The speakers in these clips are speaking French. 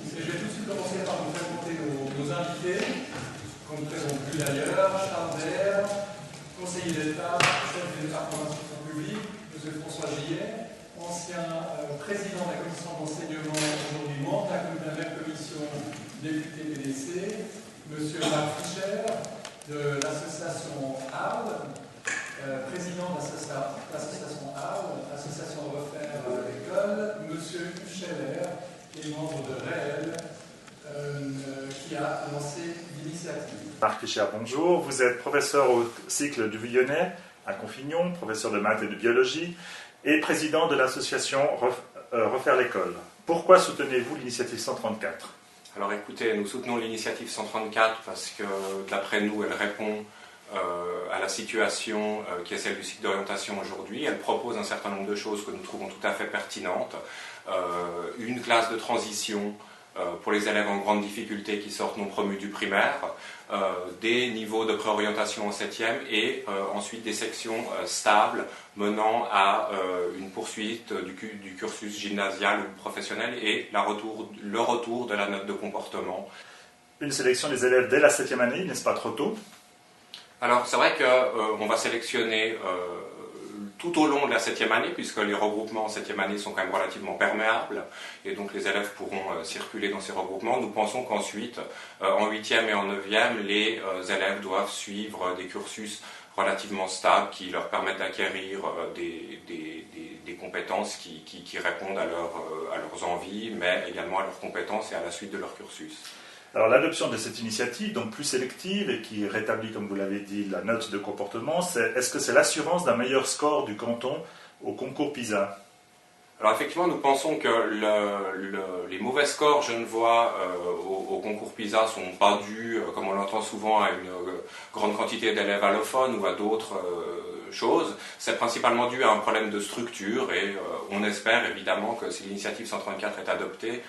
Je vais tout de suite commencer par vous présenter nos invités, qu'on ne présente plus d'ailleurs. Charles Vert, conseiller d'État, chef du département d'instruction publique, M. François Gillet, ancien président de la commission d'enseignement, aujourd'hui membre de la même commission, député PDC, M. Marc Fischer, de l'association ARD, président de l'association ARD, association Refaire l'école, M. Hucheler, qui est membre de REEL, qui a lancé l'initiative. Marc Fischer, bonjour. Vous êtes professeur au cycle du Lyonnais à Confignon, professeur de maths et de biologie, et président de l'association Refaire l'école. Pourquoi soutenez-vous l'initiative 134 ? Alors écoutez, nous soutenons l'initiative 134 parce que, d'après nous, elle répond à la situation qui est celle du cycle d'orientation aujourd'hui. Elle propose un certain nombre de choses que nous trouvons tout à fait pertinentes. Une classe de transition pour les élèves en grande difficulté qui sortent non promus du primaire, des niveaux de préorientation en 7e et ensuite des sections stables menant à une poursuite du cursus gymnasial ou professionnel et le retour de la note de comportement. Une sélection des élèves dès la 7e année, n'est-ce pas trop tôt ? Alors c'est vrai qu'on va sélectionner tout au long de la 7e année, puisque les regroupements en 7e année sont quand même relativement perméables, et donc les élèves pourront circuler dans ces regroupements. Nous pensons qu'ensuite, en 8e et en 9e, les élèves doivent suivre des cursus relativement stables qui leur permettent d'acquérir des compétences qui répondent à leurs envies, mais également à leurs compétences et à la suite de leur cursus. Alors l'adoption de cette initiative, donc plus sélective et qui rétablit, comme vous l'avez dit, la note de comportement, est-ce que c'est l'assurance d'un meilleur score du canton au concours PISA ? Alors effectivement, nous pensons que les mauvais scores genevois au concours PISA ne sont pas dus, comme on l'entend souvent, à une grande quantité d'élèves allophones ou à d'autres choses. C'est principalement dû à un problème de structure et on espère évidemment que si l'initiative 134 est adoptée,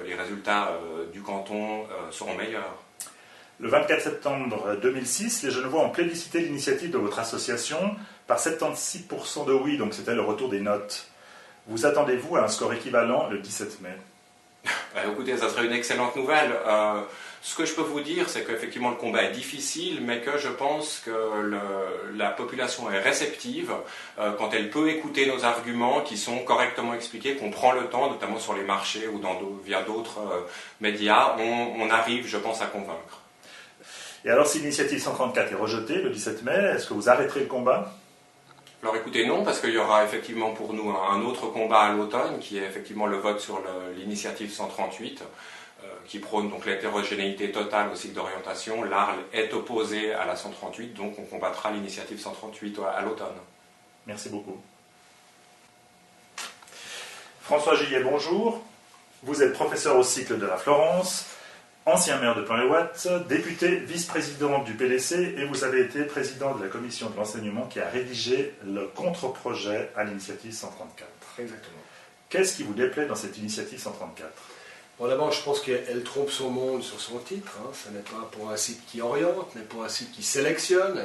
les résultats du canton seront meilleurs. Le 24 septembre 2006, les Genevois ont plébiscité l'initiative de votre association par 76% de oui, donc c'était le retour des notes. Vous attendez-vous à un score équivalent le 17 mai ? Écoutez, ça serait une excellente nouvelle. Ce que je peux vous dire, c'est qu'effectivement le combat est difficile, mais que je pense que la population est réceptive quand elle peut écouter nos arguments qui sont correctement expliqués, qu'on prend le temps, notamment sur les marchés ou via d'autres médias, on arrive, je pense, à convaincre. Et alors, si l'initiative 134 est rejetée le 17 mai, est-ce que vous arrêterez le combat ? Alors écoutez, non, parce qu'il y aura effectivement pour nous un autre combat à l'automne, qui est effectivement le vote sur l'initiative 138, qui prône donc l'hétérogénéité totale au cycle d'orientation. L'ARL est opposé à la 138, donc on combattra l'initiative 138 à l'automne. Merci beaucoup. François Gillet, bonjour. Vous êtes professeur au cycle de la Florence, ancien maire de Plain-les-Ouates, député vice-président du PDC et vous avez été président de la commission de l'enseignement qui a rédigé le contre-projet à l'initiative 134. Exactement. Qu'est-ce qui vous déplaît dans cette initiative 134 ? Bon, d'abord, je pense qu'elle trompe son monde sur son titre. Ce n'est pas pour un site qui oriente, mais pour un site qui sélectionne,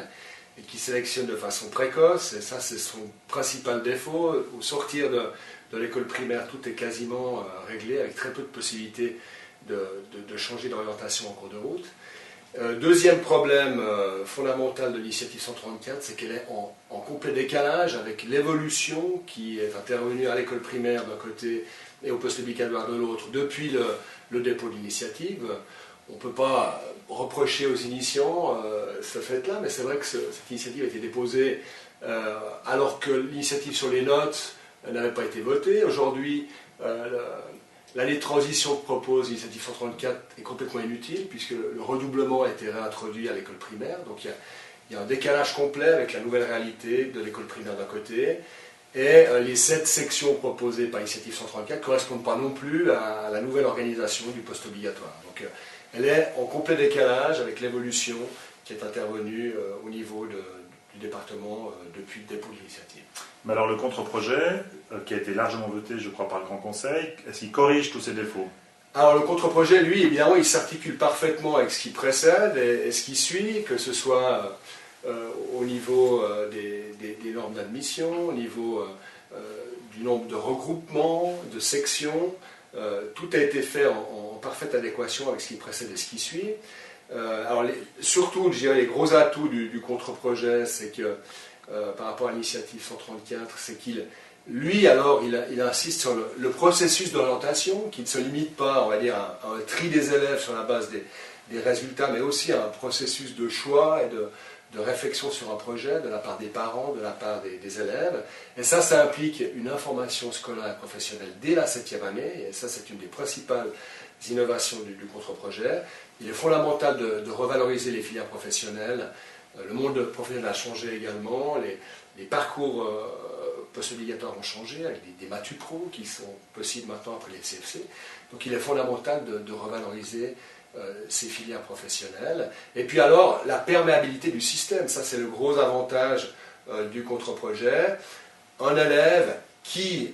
et qui sélectionne de façon précoce. Et ça, c'est son principal défaut. Au sortir de l'école primaire, tout est quasiment réglé, avec très peu de possibilités de changer d'orientation en cours de route. Deuxième problème fondamental de l'initiative 134, c'est qu'elle est en complet décalage avec l'évolution qui est intervenue à l'école primaire d'un côté et au post-obligatoire de l'autre depuis le dépôt de l'initiative. On ne peut pas reprocher aux initiants ce fait-là, mais c'est vrai que cette initiative a été déposée alors que l'initiative sur les notes n'avait pas été votée. Aujourd'hui, l'année de transition que propose l'initiative 134 est complètement inutile puisque le redoublement a été réintroduit à l'école primaire. Donc il y a un décalage complet avec la nouvelle réalité de l'école primaire d'un côté. Et les 7 sections proposées par l'initiative 134 ne correspondent pas non plus à la nouvelle organisation du post-obligatoire. Donc elle est en complet décalage avec l'évolution qui est intervenue au niveau du département depuis le dépôt de l'initiative. Mais alors le contre-projet, qui a été largement voté, je crois, par le Grand Conseil, est-ce qu'il corrige tous ces défauts ? Alors le contre-projet, lui, évidemment, il s'articule parfaitement avec ce qui précède et ce qui suit, que ce soit au niveau des normes d'admission, au niveau du nombre de regroupements, de sections, tout a été fait en parfaite adéquation avec ce qui précède et ce qui suit. Alors surtout, je dirais, les gros atouts du contre-projet, c'est que par rapport à l'initiative 134, c'est qu'il insiste sur le processus d'orientation, qui ne se limite pas, on va dire, à un tri des élèves sur la base des résultats, mais aussi à un processus de choix et de réflexion sur un projet de la part des parents, de la part des élèves. Et ça implique une information scolaire et professionnelle dès la 7e année, et ça c'est une des principales innovations du contre-projet. Il est fondamental de revaloriser les filières professionnelles. Le monde professionnel a changé également, les parcours post-obligatoires ont changé, avec des Matu Pro qui sont possibles maintenant après les CFC. Donc il est fondamental de revaloriser ces filières professionnelles. Et puis alors, la perméabilité du système, ça c'est le gros avantage du contre-projet. Un élève qui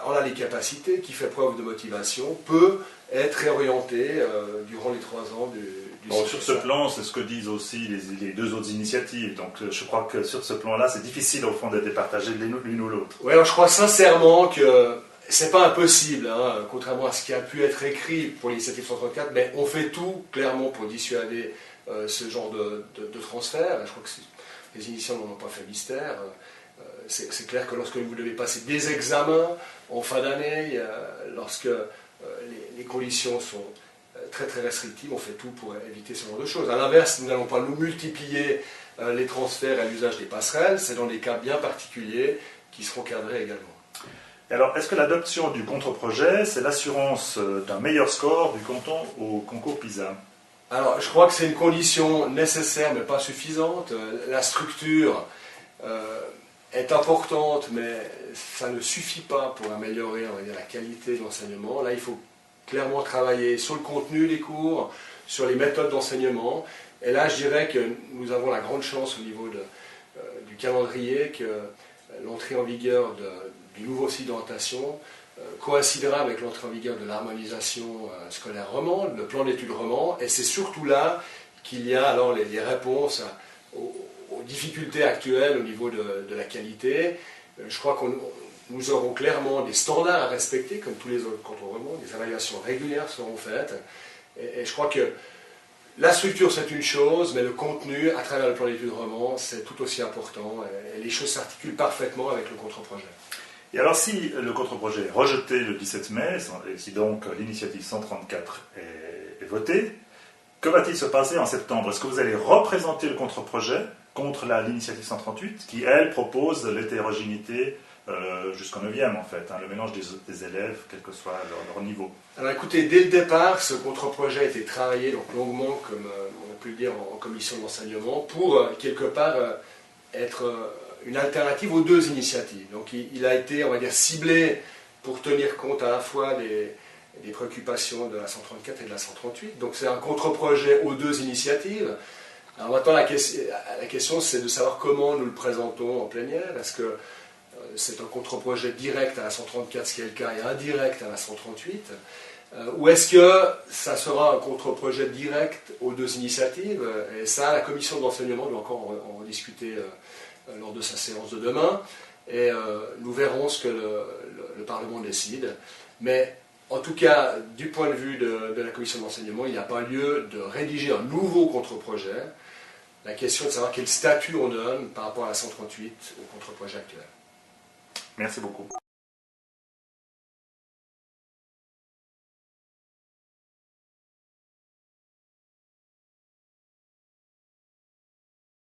en a les capacités, qui fait preuve de motivation, peut être réorienté durant les 3 ans du bon, sur ce plan, c'est ce que disent aussi les 2 autres initiatives. Donc je crois que sur ce plan-là, c'est difficile au fond d'être départagé l'une ou l'autre. Oui, alors je crois sincèrement que c'est pas impossible, hein, contrairement à ce qui a pu être écrit pour l'initiative 134, mais on fait tout clairement pour dissuader ce genre de transfert. Je crois que les initiants n'en ont pas fait mystère. C'est clair que lorsque vous devez passer des examens en fin d'année, lorsque les conditions sont très très restrictives, on fait tout pour éviter ce genre de choses. A l'inverse, nous n'allons pas nous multiplier les transferts à l'usage des passerelles, c'est dans des cas bien particuliers qui seront cadrés également. Et alors, est-ce que l'adoption du contre-projet, c'est l'assurance d'un meilleur score du canton au concours PISA? Alors, je crois que c'est une condition nécessaire mais pas suffisante. La structure est importante, mais ça ne suffit pas pour améliorer, on va dire, la qualité de l'enseignement. Là, il faut clairement travailler sur le contenu des cours, sur les méthodes d'enseignement. Et là, je dirais que nous avons la grande chance au niveau du calendrier que l'entrée en vigueur du nouveau site d'orientation coïncidera avec l'entrée en vigueur de l'harmonisation scolaire romande, le plan d'études roman, et c'est surtout là qu'il y a alors les réponses aux difficultés actuelles au niveau de la qualité. Je crois que nous aurons clairement des standards à respecter, comme tous les autres cantons romands, des évaluations régulières seront faites, et je crois que la structure c'est une chose, mais le contenu à travers le plan d'études roman c'est tout aussi important, et les choses s'articulent parfaitement avec le contre-projet. Et alors si le contre-projet est rejeté le 17 mai, et si donc l'initiative 134 est votée, que va-t-il se passer en septembre? Est-ce que vous allez représenter le contre-projet contre l'initiative 138, qui elle propose l'hétérogénéité jusqu'en 9e en fait, hein, le mélange des élèves, quel que soit leur niveau? Alors écoutez, dès le départ, ce contre-projet a été travaillé donc longuement, comme on a pu le dire, en commission d'enseignement, pour quelque part être une alternative aux 2 initiatives. Donc il a été, on va dire, ciblé pour tenir compte à la fois des préoccupations de la 134 et de la 138. Donc c'est un contre-projet aux 2 initiatives. Alors maintenant la question c'est de savoir comment nous le présentons en plénière. Est-ce que c'est un contre-projet direct à la 134, ce qui est le cas, et indirect à la 138, ou est-ce que ça sera un contre-projet direct aux 2 initiatives? Et ça, la commission d'enseignement doit encore en discuter lors de sa séance de demain, et nous verrons ce que le Parlement décide. Mais en tout cas, du point de vue de la commission d'enseignement, il n'y a pas lieu de rédiger un nouveau contre-projet. La question est de savoir quel statut on donne par rapport à la 138 au contre-projet actuel. Merci beaucoup.